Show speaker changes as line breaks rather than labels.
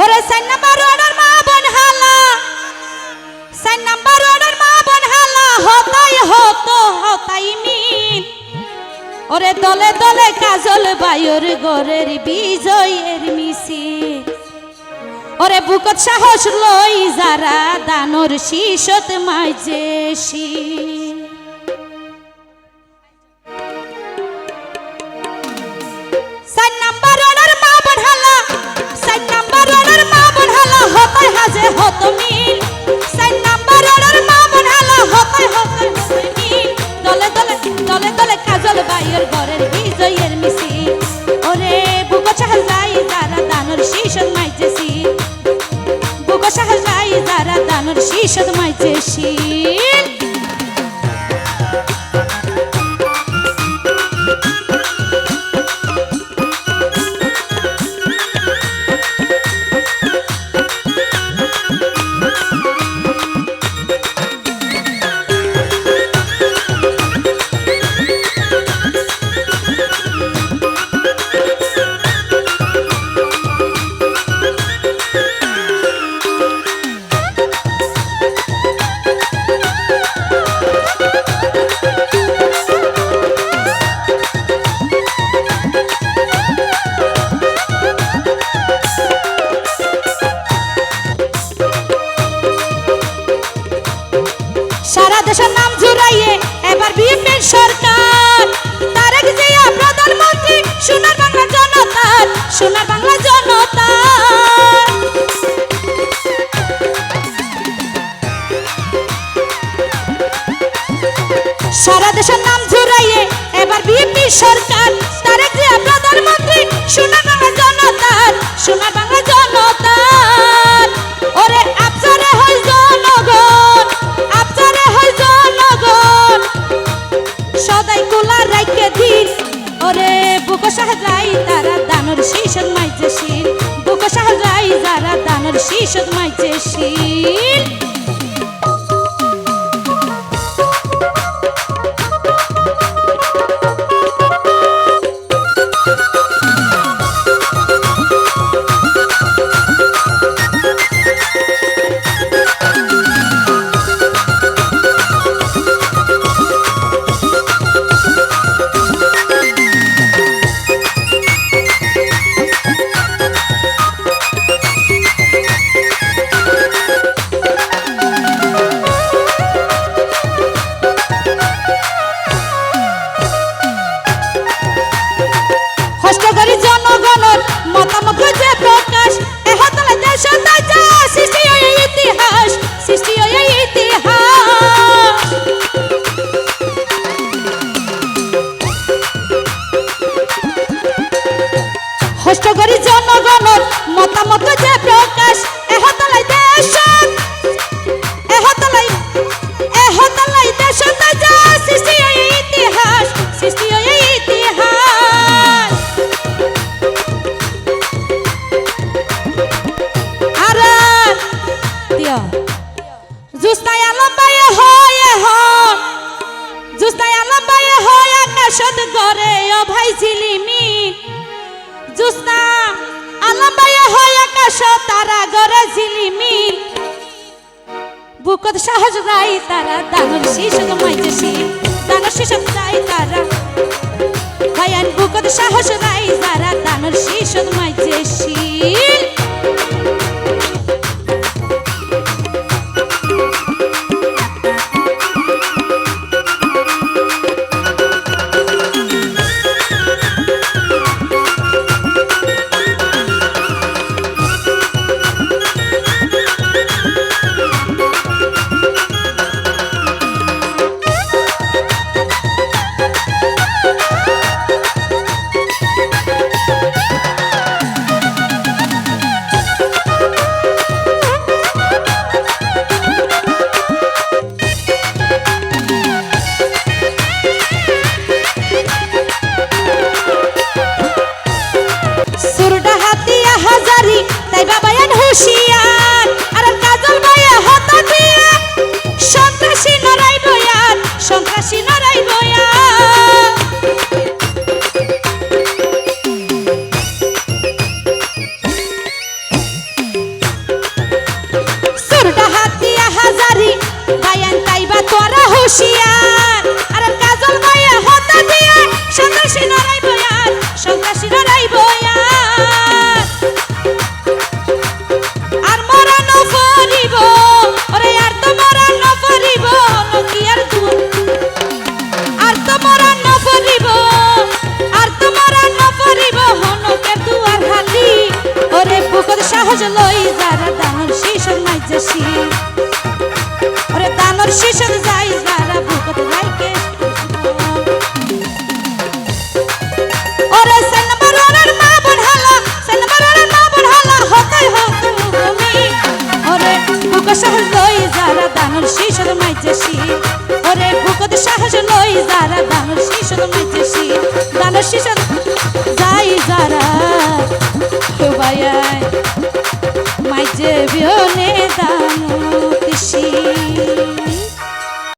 ওরে 4 নাম্বার ওয়ার্ডের মা বোন হালা 4 নাম্বার ওয়ার্ডের মা বোন হালা হতাই মিন ওরে দলে দলে কাজল বায়ুর গরের বিজয়ের মিছিল ওরে বুকত সাহস লই যারা দানর শিশত মাইজেশি 4 নাম্বার ওয়ার্ডের মা বোন হালা 4 নাম্বার ওয়ার্ডের মা বোন হালা হতাই হাজে হত মিল 4 নাম্বার ওয়ার্ডের মা বোন হালা হতাই মিল দলে দলে দলে দলে কাজল বায়ুর গরের বিজয়ের মিছিল ওরে বুকত সাহস লাই যারা দানর শিশত মাইজেশি বুকত সাহস লাই যারা দানর শিশত মাইজেশি সারা দেশের নাম জুড়াইয়ে এবার বিএনপির সরকার তারেক জিয়া প্রধানমন্ত্রী সোনার বাংলা জনতার সোনার বাংলা জনতার সারা দেশের নাম জুড়াইয়ে এবার বিএনপির সরকার তারেক জিয়া প্রধানমন্ত্রী সোনার বাংলা জনতার সোনার বাংলা জনতার ওরে আফসারে হয় জনগণ আফসারে হয় জনগণ সদাই কুলা রাইকে দিন ওরে বুক সাহায্যাই তারা দানর শিশদ মাইজেশিল বুক সাহায্যাই যারা দানর শিশদ মাইজেশিল জনগণের মতামত যে প্রকাশ এহতলে দেশ তাজা সৃষ্টি হয় ইতিহাস সৃষ্টি হয় ইতিহাস হস্তগরি জনগণের মতামত যে প্রকাশ এহতলে দেশ এহতলে দেশ তাজা সৃষ্টি হয় ইতিহাস সৃষ্টি হয় ইতিহাস জুস্তায় আলম্বায় হয় হন জুস্তায় আলম্বায় হয় আকাশত গরে ও ভাই ঝিলিমি জুস্তা আলম্বায় হয় আকাশ তারা গরে ঝিলিমি বুকত সাহস রাই তারা দানর শিশদ মাইজেশি দানর শিশদ রাই তারা ভাইয়ান বুকত সাহস রাই যারা দানর শিশদ মাইজেশি হুশিয়ার আর কাজল গায়ে হতা দিয়ে সন্ত্রাসী লড়াই বয়ার সন্ত্রাসী লড়াই বয়ার আর মরা ন ফরিব ওরে আর তো মরা ন ফরিব নকিয়ার দুয়ার আর তো মরা ন ফরিব আর তো মরা ন ফরিব হনকের দুয়ার খালি ওরে বুকত সাহস লই যারা দানর শিশর মাইজেসি ওরে দানর শিশর যাই যারা বুকত রাইকে ওরে সেনবারোর মা বড়হালা সেনবারোর মা বড়হালা হতাই হতাই তুমি ওরে বুকত সাহস লই যারা দানর শিশর মাইজেসি ওরে বুকত সাহস লই যারা দানর শিশর মাইজেসি দানর শিশর যাই যারা তো ভাই মাইজে বিহ